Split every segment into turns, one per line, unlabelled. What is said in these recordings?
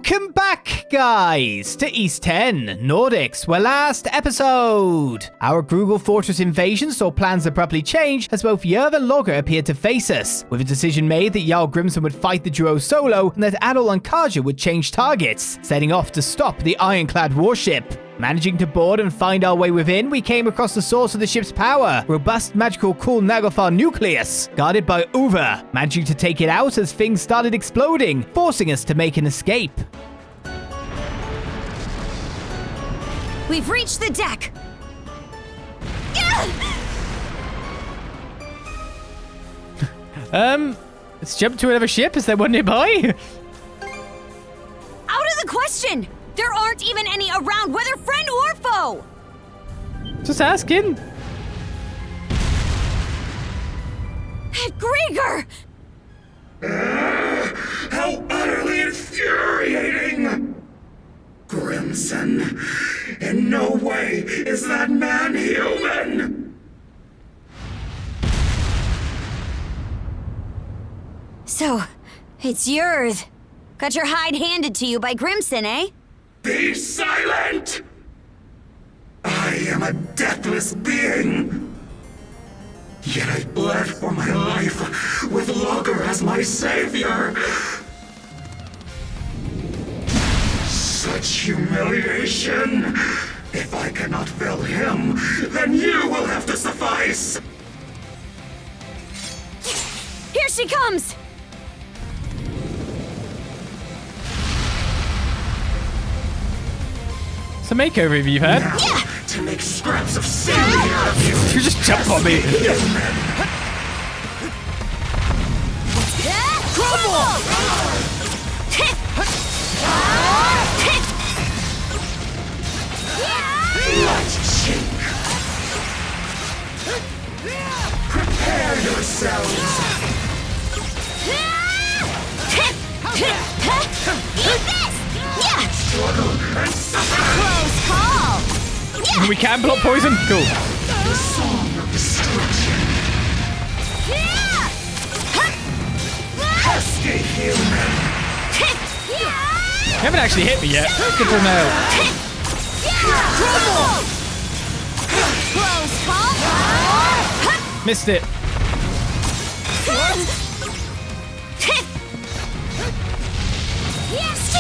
Welcome back, guys, to East 10, Nordics, where last episode, our Grugel Fortress invasion saw plans abruptly change as both Jörð and Logger appeared to face us, with a decision made that Jarl Grimson would fight the duo solo and that Adol and Kaja would change targets, setting off to stop the ironclad warship. Managing to board and find our way within, we came across the source of the ship's power, robust magical cool Naglfar nucleus, guarded by Uva, managing to take it out as things started exploding, forcing us to make an escape.
We've reached the deck!
Let's jump to another ship. Is there one nearby?
Out of the question! There aren't even any around, whether friend or foe!
Just asking.
Grieger!
How utterly infuriating! Grimson, in no way is that man human!
So, it's Jörð. Got your hide handed to you by Grimson, eh?
Be silent! I am a deathless being. Yet I bled for my life with Logger as my savior. Such humiliation. If I cannot fill him, then you will have to suffice.
Here she comes!
It's a makeover you've had.
Now, to make scraps of scenery out of you.
You just jump on me.
Crumble!
Let's chink. Prepare yourselves.
Eat this! Yeah!
Struggle and suffer.
Close call! Yeah!
We can block poison? Cool.
The song of destruction. Pesky human.
You haven't actually hit me yet. Good to know.
Close call!
Missed it.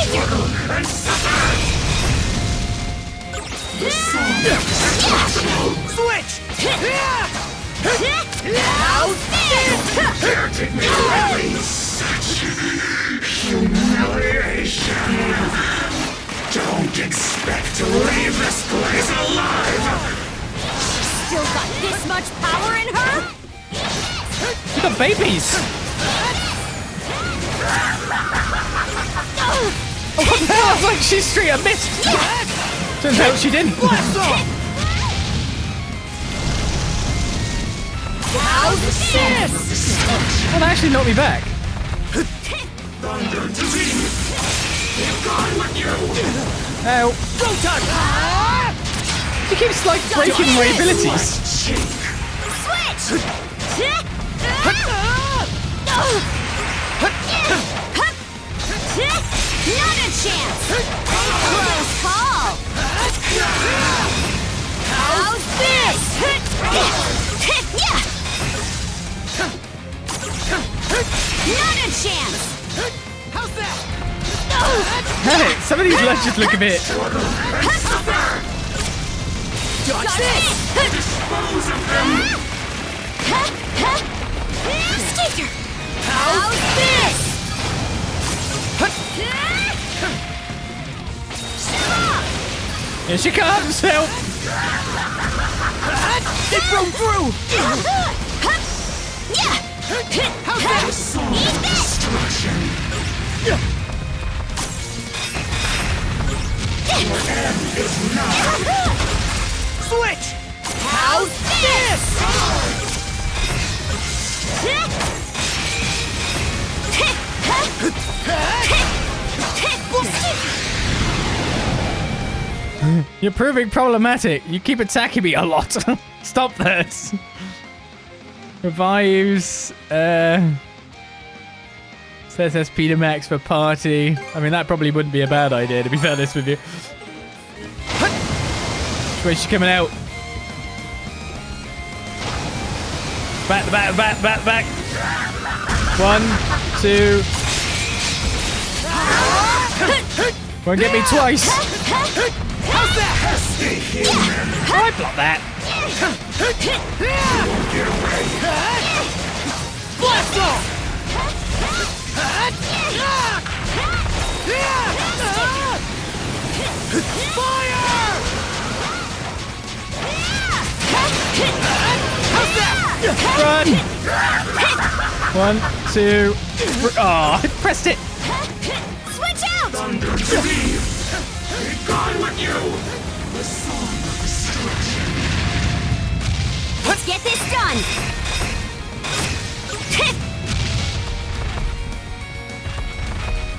Struggle and suffer. The song of destruction.
Switch!
Dare take me away. Such humiliation. Don't expect to leave this place alive.
Still got this much power in her?
You got babies. Oh, what the hell? I was like, she straight up missed. Turns out she didn't.
How's this?
That actually knocked me back.
Thunder to me. Be gone with you.
Ow.
Go touch!
She keeps like breaking my abilities.
Switch! Not a chance! Close call! How's this? Not a chance! How's that?
Hey, some of these ledges look a bit.
Got this!
Dispose of them.
Sticker! How's this?
Here she comes. Help.
It broke through! How's that?
Song of destruction. Your end is nigh.
Switch! How's this?
You're proving problematic. You keep attacking me a lot. Stop this. Revives. Says SP to max for party. I mean, that probably wouldn't be a bad idea, to be honest with you. Which way is she coming out? Back. 1, 2. Won't get me twice.
How's that? Stay here.
I blocked that.
Get away.
Blast off! Fire! How's that?
Run. 1, 2. Oh, I pressed it.
Switch out!
Thunder to me. Be gone with you. The song of destruction.
Let's get this done!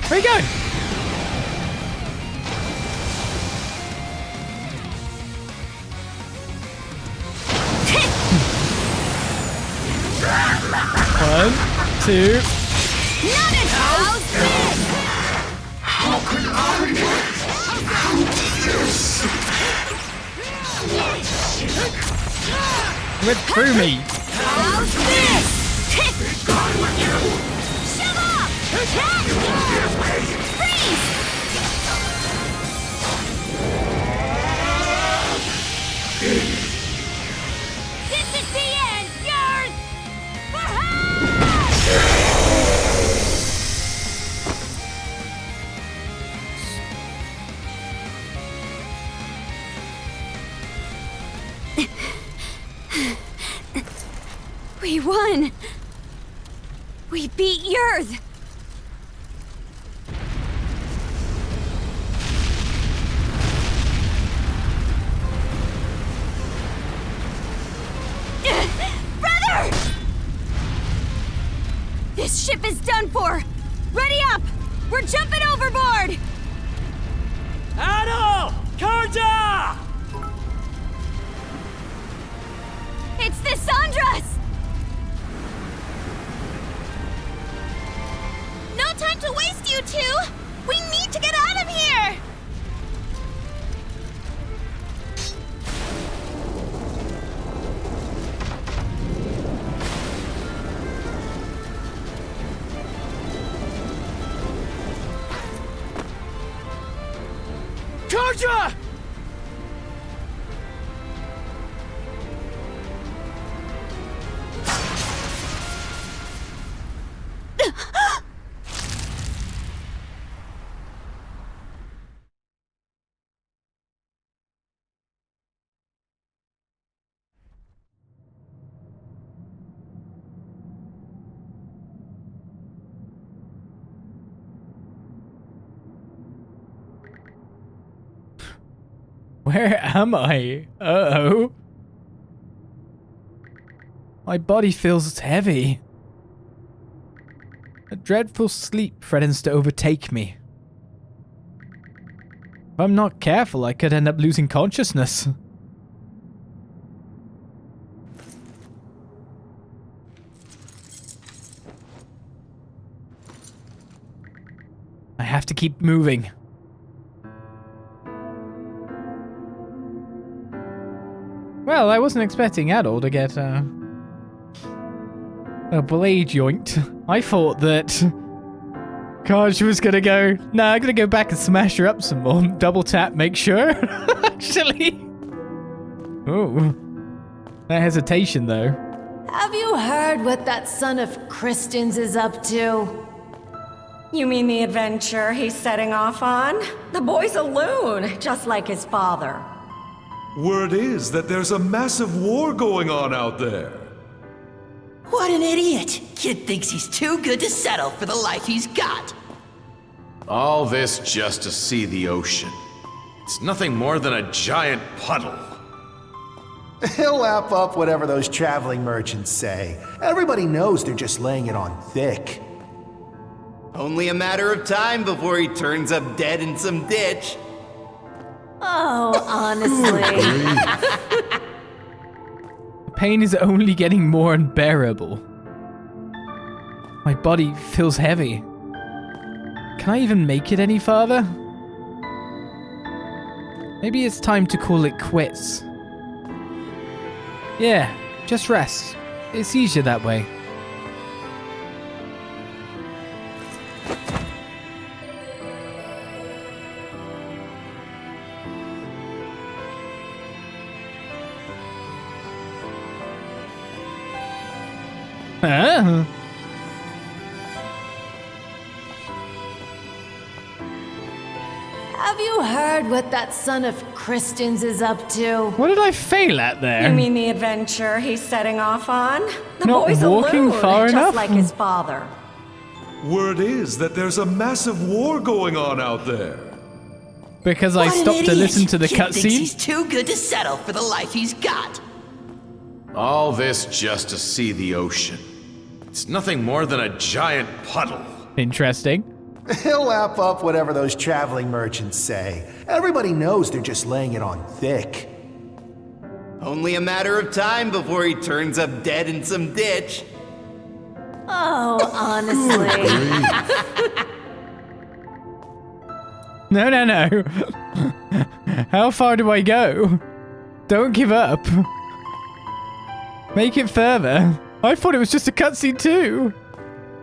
Where are you going? One, 2.
How's this?
How could I this?
Went through me.
How's this?
Be gone with you.
Shove off!
You won't get away.
Freeze! This is the end, Jörð! We won! We beat Jörð! Brother! This ship is done for! Ready up! We're jumping overboard!
Adol! Karja!
It's the Sandras! No time to waste, you two! We need to get out of here!
Karja!
Where am I? Uh-oh. My body feels heavy. A dreadful sleep threatens to overtake me. If I'm not careful, I could end up losing consciousness. I have to keep moving. Well, I wasn't expecting Adol to get a blade joint. I thought that Kaj was gonna go, nah, I'm gonna go back and smash her up some more. Double tap, make sure. Actually. Ooh. That hesitation, though.
Have you heard what that son of Christin's is up to?
You mean the adventure he's setting off on? The boy's a loon, just like his father.
Word is that there's a massive war going on out there.
What an idiot! Kid thinks he's too good to settle for the life he's got.
All this just to see the ocean. It's nothing more than a giant puddle.
He'll lap up whatever those traveling merchants say. Everybody knows they're just laying it on thick.
Only a matter of time before he turns up dead in some ditch.
Oh, honestly.
The pain is only getting more unbearable. My body feels heavy. Can I even make it any farther? Maybe it's time to call it quits. Yeah, just rest. It's easier that way. Huh?
Have you heard what that son of Christin's is up to?
What did I fail at there?
You mean the adventure he's setting off on? The
Not
boy's
walking
a loon,
far
just
enough?
like his father.
Word is that there's a massive war going on out there.
Because I
What an
stopped to
idiot.
listen to the
Kid thinks he's
cutscene?
too good to settle for the life he's got.
All this just to see the ocean. It's nothing more than a giant puddle.
Interesting.
He'll lap up whatever those traveling merchants say. Everybody knows they're just laying it on thick.
Only a matter of time before he turns up dead in some ditch.
Oh, honestly.
No. How far do I go? Don't give up. Make it further. I thought it was just a cutscene too.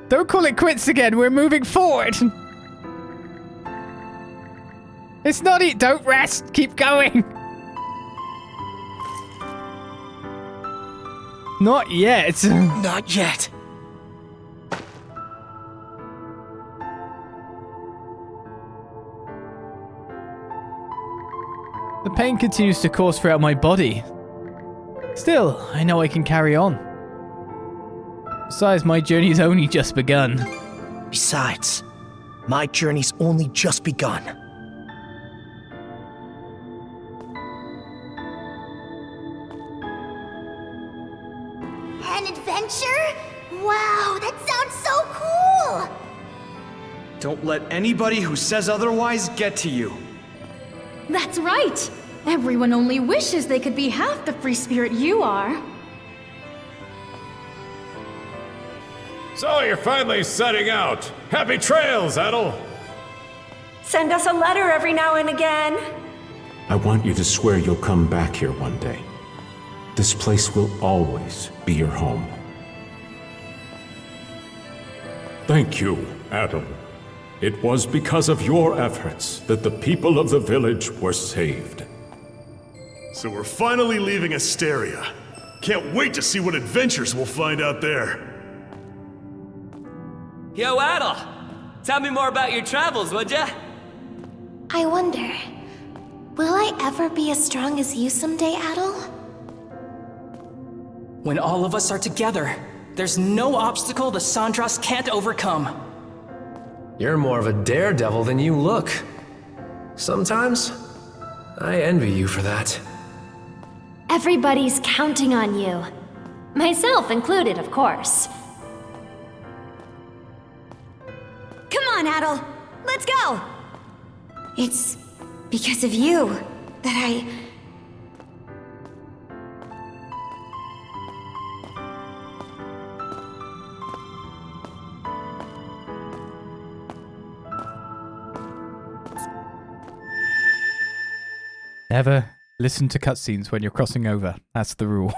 Don't call it quits again. We're moving forward. It's not it. Don't rest. Keep going. Not yet.
Not yet.
The pain continues to course throughout my body. Still, I know I can carry on. Besides, my journey's only just begun.
Besides, my journey's only just begun.
An adventure? Wow, that sounds so cool!
Don't let anybody who says otherwise get to you.
That's right! Everyone only wishes they could be half the free spirit you are.
So you're finally setting out. Happy trails, Adol.
Send us a letter every now and again.
I want you to swear you'll come back here one day. This place will always be your home. Thank you, Adol. It was because of your efforts that the people of the village were saved.
So we're finally leaving Asteria. Can't wait to see what adventures we'll find out there.
Yo, Adol! Tell me more about your travels, would ya?
I wonder, will I ever be as strong as you someday, Adol?
When all of us are together, there's no obstacle the Sandras can't overcome.
You're more of a daredevil than you look. Sometimes, I envy you for that.
Everybody's counting on you. Myself included, of course.
Come on, Adol. Let's go! It's because of you that I...
Never listen to cutscenes when you're crossing over. That's the rule.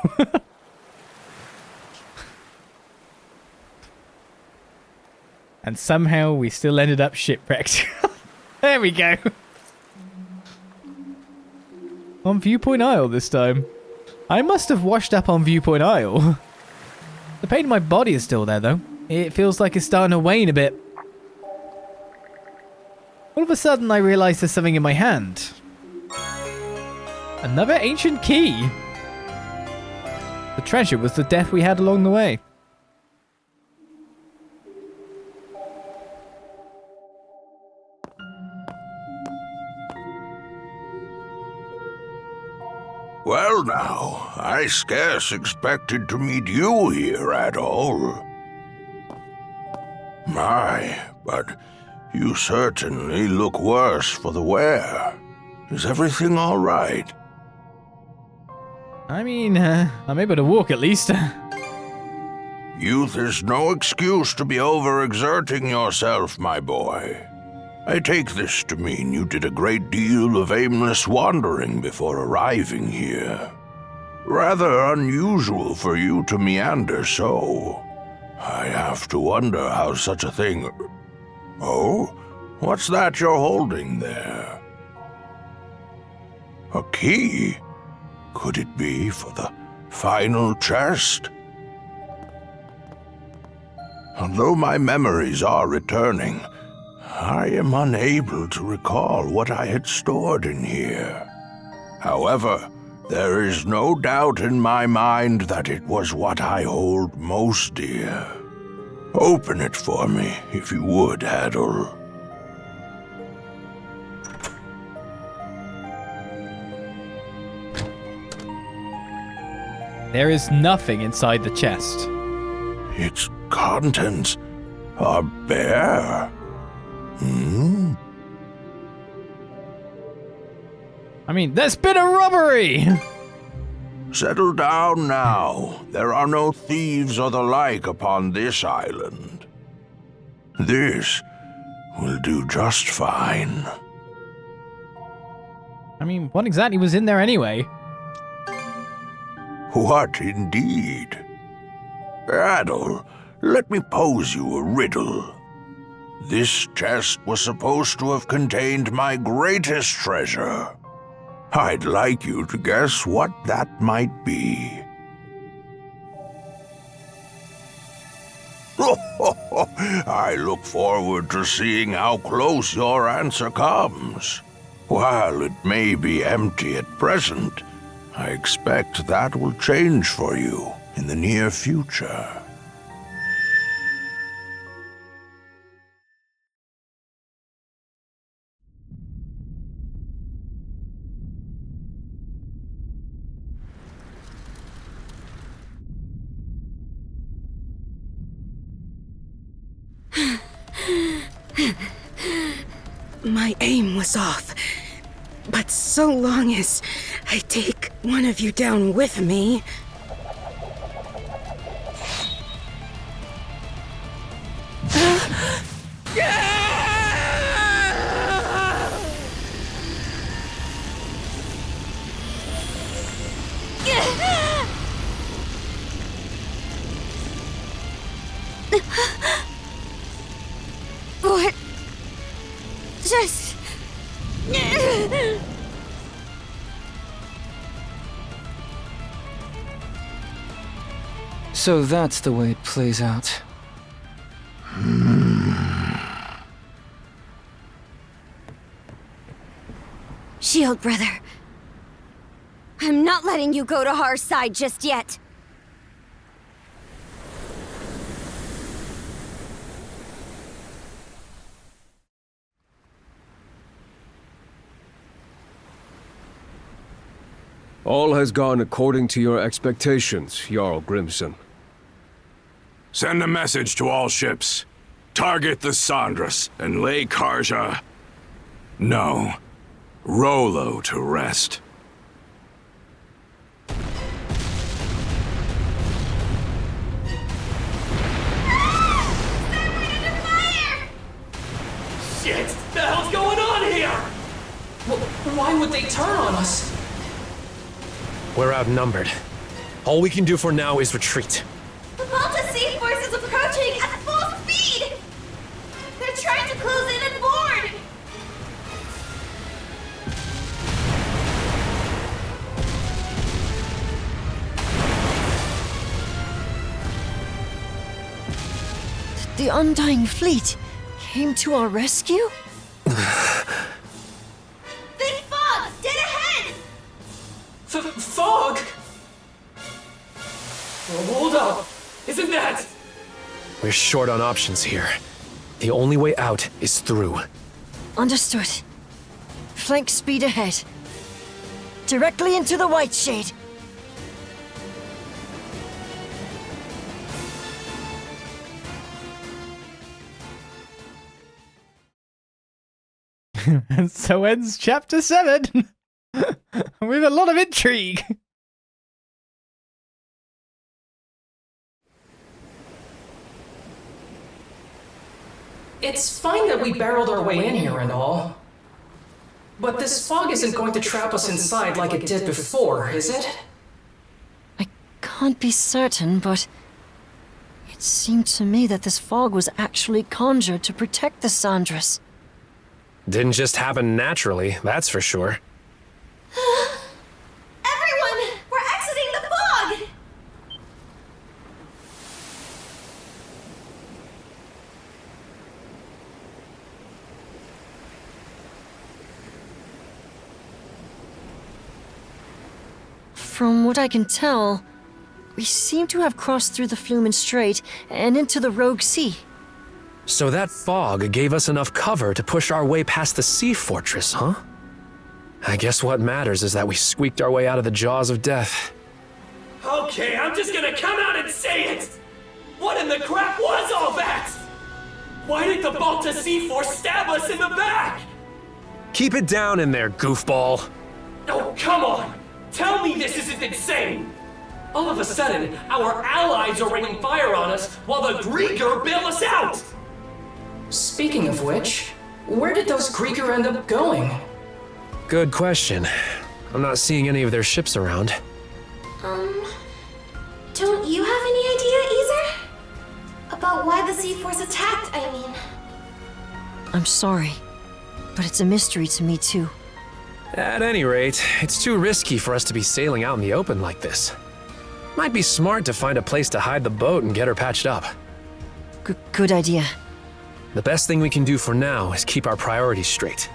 And somehow we still ended up shipwrecked. There we go. On Viewpoint Isle this time. I must have washed up on Viewpoint Isle. The pain in my body is still there though. It feels like it's starting to wane a bit. All of a sudden I realize there's something in my hand. Another ancient key. The treasure was the death we had along the way.
Well now, I scarce expected to meet you here at all. My, but you certainly look worse for the wear. Is everything all right?
I mean, I'm able to walk at least.
Youth is no excuse to be overexerting yourself, my boy. I take this to mean you did a great deal of aimless wandering before arriving here. Rather unusual for you to meander so. I have to wonder how such a thing... Oh? What's that you're holding there? A key? Could it be for the final chest? Although my memories are returning, I am unable to recall what I had stored in here. However, there is no doubt in my mind that it was what I hold most dear. Open it for me, if you would, Adol.
There is nothing inside the chest.
Its contents are bare.
I mean, there's been a robbery!
Settle down now. There are no thieves or the like upon this island. This will do just fine.
I mean, what exactly was in there anyway?
What indeed? Adol, let me pose you a riddle. This chest was supposed to have contained my greatest treasure. I'd like you to guess what that might be. I look forward to seeing how close your answer comes. While it may be empty at present, I expect that will change for you in the near future.
My aim was off, but so long as I take one of you down with me...
What? Just...
So that's the way it plays out.
Shield brother. I'm not letting you go to our side just yet.
All has gone according to your expectations, Jarl Grimson.
Send a message to all ships. Target the Sandras and lay Karja... No. Rolo to rest.
Shit! The hell's going on here?
Why would they turn on us?
We're outnumbered. All we can do for now is retreat.
The Balta Seaforce is approaching at full speed! They're trying to close in and board!
The Undying Fleet came to our rescue?
Big fog! Dead ahead!
Fog? Hold up! Isn't that...
We're short on options here. The only way out is through.
Understood. Flank speed ahead. Directly into the White Shade.
And so ends chapter 7 with a lot of intrigue.
It's fine that we barreled our way in here and all. But this fog isn't going to trap us inside like it did before, is it?
Can't be certain, but it seemed to me that this fog was actually conjured to protect the Sandras.
Didn't just happen naturally, that's for sure.
Everyone! We're exiting the fog!
From what I can tell, we seem to have crossed through the Flumen Strait and into the Rogue Sea.
So that fog gave us enough cover to push our way past the sea fortress, huh? I guess what matters is that we squeaked our way out of the jaws of death.
Okay, I'm just gonna come out and say it! What in the crap was all that? Why did the Balta Seaforce stab us in the back?
Keep it down in there, goofball.
Oh, come on! Tell me this isn't insane! All of a sudden, our allies are raining fire on us while the Grieger bail us out!
Speaking of which, where did those Grieger end up going?
Good question. I'm not seeing any of their ships around.
Don't you have any idea, Easer? About why the Seaforce attacked, I mean.
I'm sorry, but it's a mystery to me too.
At any rate, it's too risky for us to be sailing out in the open like this. Might be smart to find a place to hide the boat and get her patched up.
Good idea.
The best thing we can do for now is keep our priorities straight.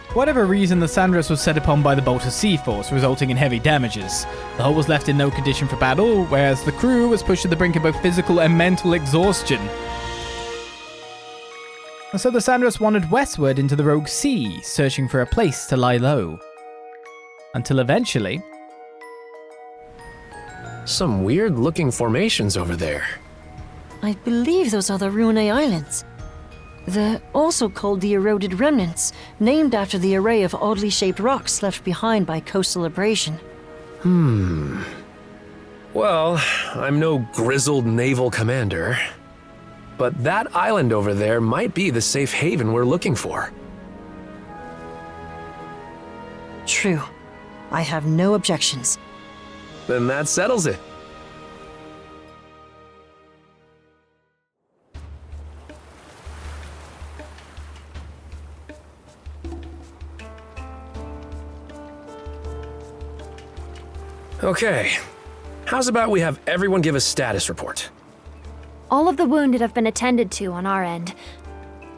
For whatever reason, the Sandras was set upon by the Balta Seaforce, resulting in heavy damages. The hull was left in no condition for battle, whereas the crew was pushed to the brink of both physical and mental exhaustion. And so the Sandras wandered westward into the Rogue Sea, searching for a place to lie low. Until eventually...
Some weird-looking formations over there.
I believe those are the Rune Islands. They're also called the Eroded Remnants, named after the array of oddly shaped rocks left behind by coastal abrasion.
Well, I'm no grizzled naval commander, but that island over there might be the safe haven we're looking for.
True. I have no objections.
Then that settles it. Okay. How's about we have everyone give a status report?
All of the wounded have been attended to on our end.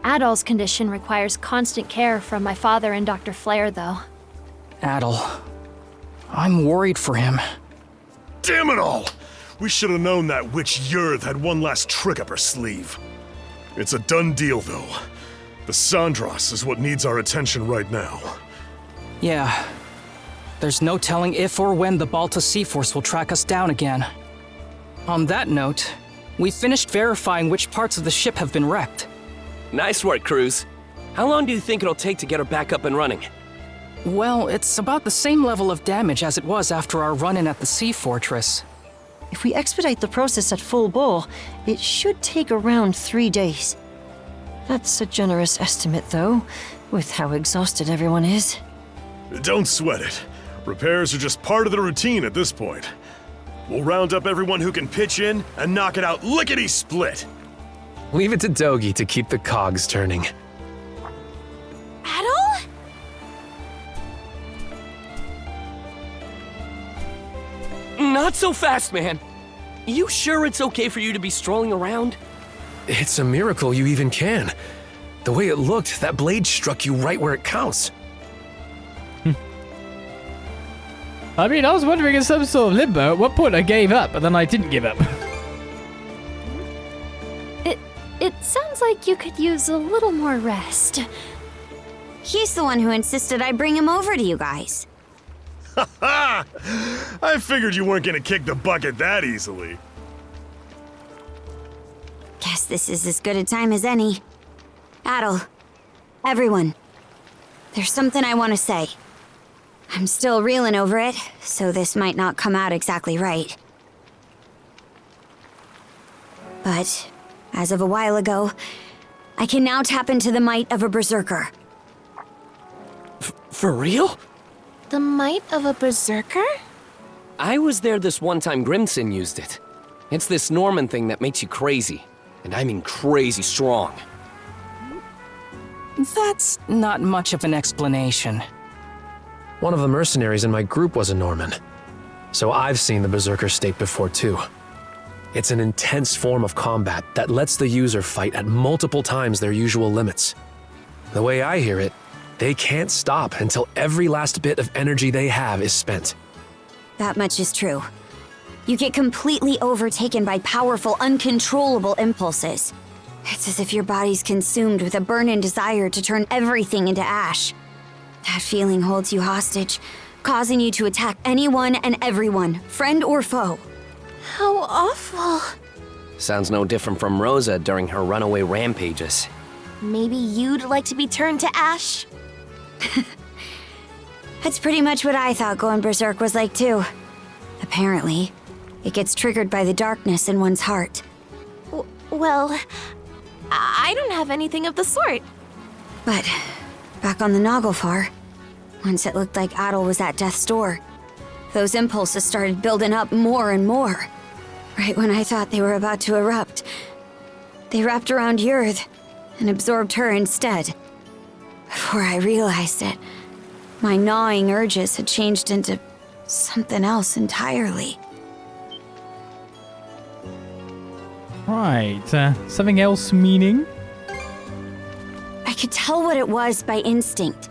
Adol's condition requires constant care from my father and Dr. Flair, though.
Adol. I'm worried for him.
Damn it all! We should have known that witch Jörð had one last trick up her sleeve. It's a done deal, though. The Sandras is what needs our attention right now.
Yeah. There's no telling if or when the Balta Seaforce will track us down again. On that note, we finished verifying which parts of the ship have been wrecked.
Nice work, crews. How long do you think it'll take to get her back up and running?
Well, it's about the same level of damage as it was after our run-in at the sea fortress.
If we expedite the process at full bore, it should take around 3 days. That's a generous estimate, though, with how exhausted everyone is.
Don't sweat it. Repairs are just part of the routine at this point. We'll round up everyone who can pitch in and knock it out lickety-split.
Leave it to Dogi to keep the cogs turning.
Adol?
Not so fast, man. You sure it's okay for you to be strolling around?
It's a miracle you even can. The way it looked, that blade struck you right where it counts.
I mean, I was wondering in some sort of limbo at what point I gave up, but then I didn't give up.
It sounds like you could use a little more rest.
He's the one who insisted I bring him over to you guys.
Ha ha! I figured you weren't gonna kick the bucket that easily.
Guess this is as good a time as any. Adol, everyone, there's something I want to say. I'm still reeling over it, so this might not come out exactly right. But As of a while ago, I can now tap into the might of a berserker.
For real?
The might of a berserker?
I was there this one time Grimson used it. It's this Norman thing that makes you crazy. And I mean crazy strong.
That's not much of an explanation.
One of the mercenaries in my group was a Norman. So I've seen the berserker state before too. It's an intense form of combat that lets the user fight at multiple times their usual limits. The way I hear it, they can't stop until every last bit of energy they have is spent.
That much is true. You get completely overtaken by powerful, uncontrollable impulses. It's as if your body's consumed with a burning desire to turn everything into ash. That feeling holds you hostage, causing you to attack anyone and everyone, friend or foe.
How awful.
Sounds no different from Rosa during her runaway rampages.
Maybe you'd like to be turned to ash?
That's pretty much what I thought going berserk was like too. Apparently, it gets triggered by the darkness in one's heart.
Well, I don't have anything of the sort.
But back on the Naglfar, once it looked like Adol was at death's door, those impulses started building up more and more. Right when I thought they were about to erupt, they wrapped around Jörð and absorbed her instead. Before I realized it, my gnawing urges had changed into something else entirely.
Right, something else meaning?
I could tell what it was by instinct.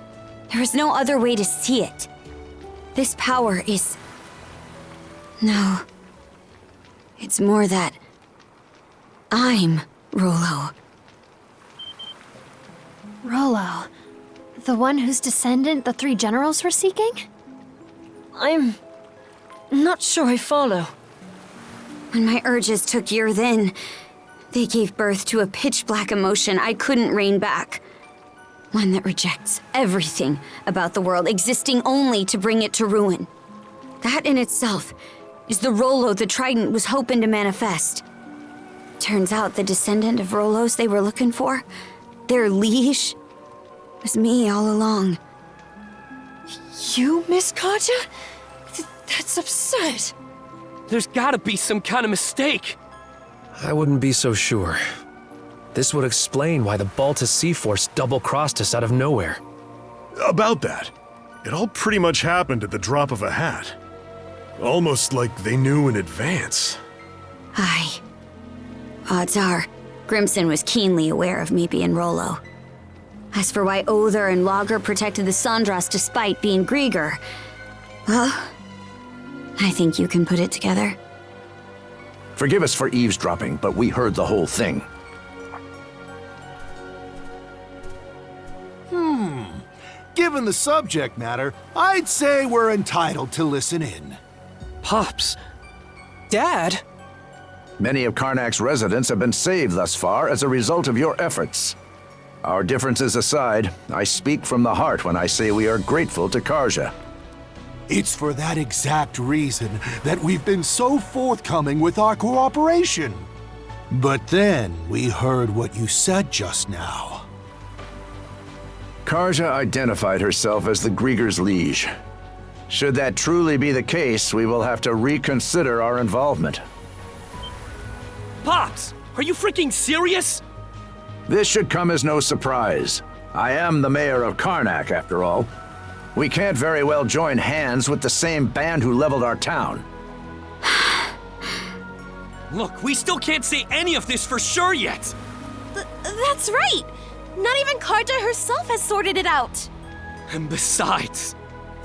There was no other way to see it. This power is... No. It's more that... I'm Rollo.
Rollo. The one whose descendant the three generals were seeking?
I'm not sure I follow.
When my urges took Jörð in, they gave birth to a pitch-black emotion I couldn't rein back. One that rejects everything about the world, existing only to bring it to ruin. That in itself is the Rollo the Trident was hoping to manifest. Turns out the descendant of Rollos they were looking for, their liege, was me all along.
You, Miss Katja? That's absurd.
There's gotta be some kind of mistake.
I wouldn't be so sure. This would explain why the Balta Seaforce double-crossed us out of nowhere.
About that, it all pretty much happened at the drop of a hat. Almost like they knew in advance.
Aye. Odds are, Grimson was keenly aware of me being Rollo. As for why Other and Lager protected the Sandras despite being Grieger, well, I think you can put it together.
Forgive us for eavesdropping, but we heard the whole thing.
Given the subject matter, I'd say we're entitled to listen in.
Pops. Dad?
Many of Karnak's residents have been saved thus far as a result of your efforts. Our differences aside, I speak from the heart when I say we are grateful to Karja.
It's for that exact reason that we've been so forthcoming with our cooperation. But then we heard what you said just now.
Karja identified herself as the Grieger's liege. Should that truly be the case, we will have to reconsider our involvement.
Pops, are you freaking serious?
This should come as no surprise. I am the mayor of Karnak, after all. We can't very well join hands with the same band who leveled our town.
Look, we still can't say any of this for sure yet.
That's right! Not even Karja herself has sorted it out!
And besides,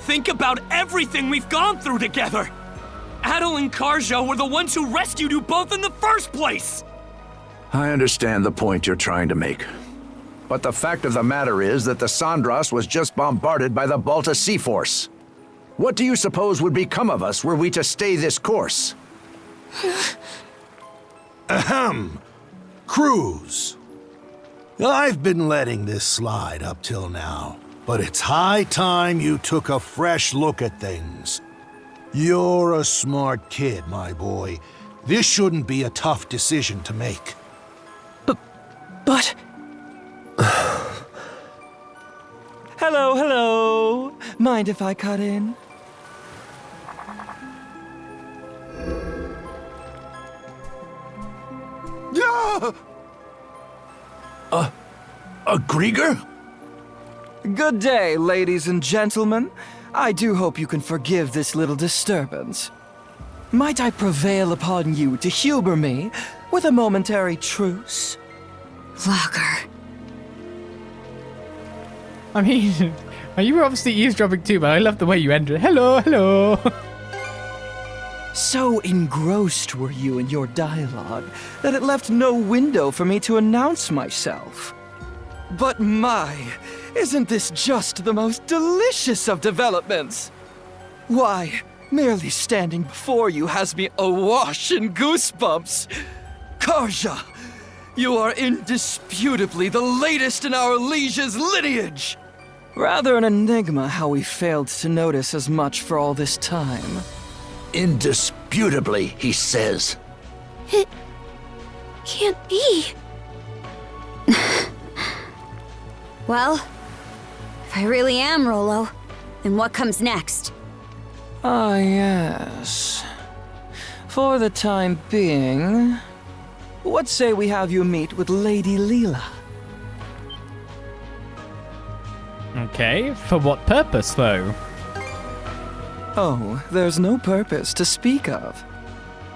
think about everything we've gone through together! Adol and Karja were the ones who rescued you both in the first place!
I understand the point you're trying to make. But the fact of the matter is that the Sandras was just bombarded by the Balta Seaforce. What do you suppose would become of us were we to stay this course?
Ahem! Crews. I've been letting this slide up till now, but it's high time you took a fresh look at things. You're a smart kid, my boy. This shouldn't be a tough decision to make.
But... Hello. Mind if I cut in?
Yeah! A Grieger?
Good day, ladies and gentlemen. I do hope you can forgive this little disturbance. Might I prevail upon you to humor me with a momentary truce?
Lager.
I mean, you were obviously eavesdropping too, but I love the way you ended. Hello.
So engrossed were you in your dialogue that it left no window for me to announce myself. But my, isn't this just the most delicious of developments? Why, merely standing before you has me awash in goosebumps. Karja, you are indisputably the latest in our liege's lineage. Rather an enigma how we failed to notice as much for all this time.
Indisputably, he says.
It can't be.
Well, if I really am Rollo, then what comes next?
Ah, yes. For the time being, what say we have you meet with Lady Leela?
Okay, for what purpose though?
Oh, there's no purpose to speak of.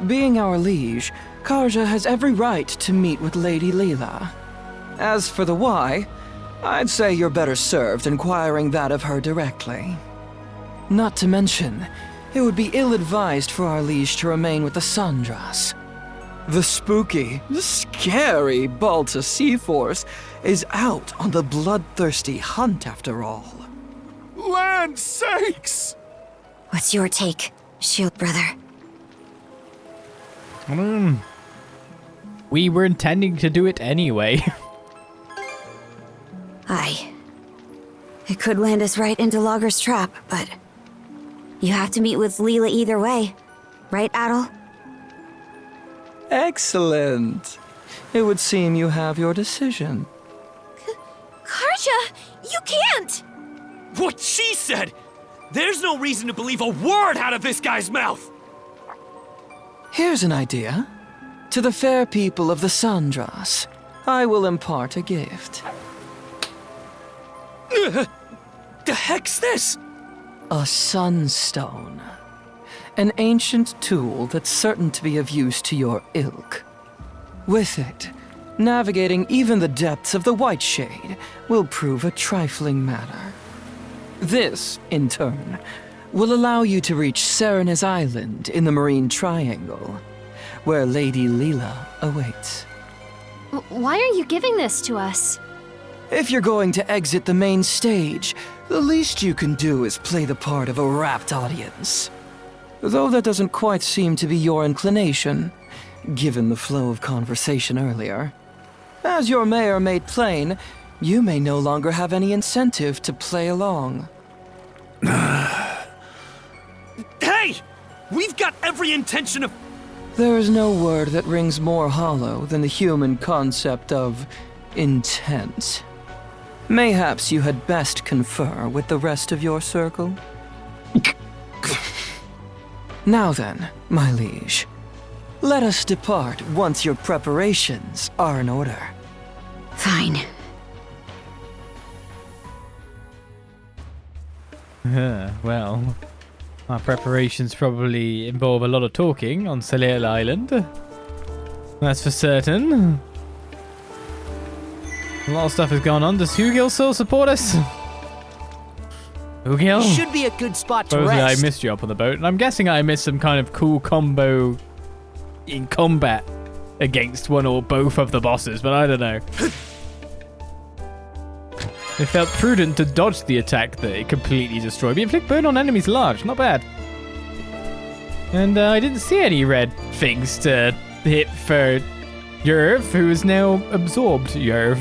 Being our liege, Karja has every right to meet with Lady Leela. As for the why, I'd say you're better served inquiring that of her directly. Not to mention, it would be ill-advised for our liege to remain with the Sandras. The spooky, scary Balta Seaforce is out on the bloodthirsty hunt after all.
Land sakes!
What's your take, Shield Brother?
We were intending to do it anyway.
Aye. It could land us right into Lager's trap, but... you have to meet with Leela either way. Right, Adol?
Excellent. It would seem you have your decision.
Karja, you can't!
What she said! There's no reason to believe a word out of this guy's mouth!
Here's an idea. To the fair people of the Sandras, I will impart a gift.
The heck's this?
A sunstone. An ancient tool that's certain to be of use to your ilk. With it, navigating even the depths of the White Shade will prove a trifling matter. This, in turn, will allow you to reach Siréne's Island in the Marine Triangle, where Lady Leela awaits.
Why are you giving this to us?
If you're going to exit the main stage, the least you can do is play the part of a rapt audience. Though that doesn't quite seem to be your inclination, given the flow of conversation earlier. As your mayor made plain, you may no longer have any incentive to play along.
Hey! We've got every intention of...
There is no word that rings more hollow than the human concept of intent. Mayhaps you had best confer with the rest of your circle? Now then, my liege, let us depart once your preparations are in order.
Fine.
Well, our preparations probably involve a lot of talking on Celceta Island. That's for certain. A lot of stuff has gone on. Does Hugil still support us? Hugil?
Should be a good spot to
Supposedly
rest.
I missed you up on the boat, and I'm guessing I missed some kind of cool combo in combat against one or both of the bosses, but I don't know. It felt prudent to dodge the attack that it completely destroyed me. Inflict burn on enemies large, not bad. And I didn't see any red things to hit for Jörð, who is now absorbed Jörð.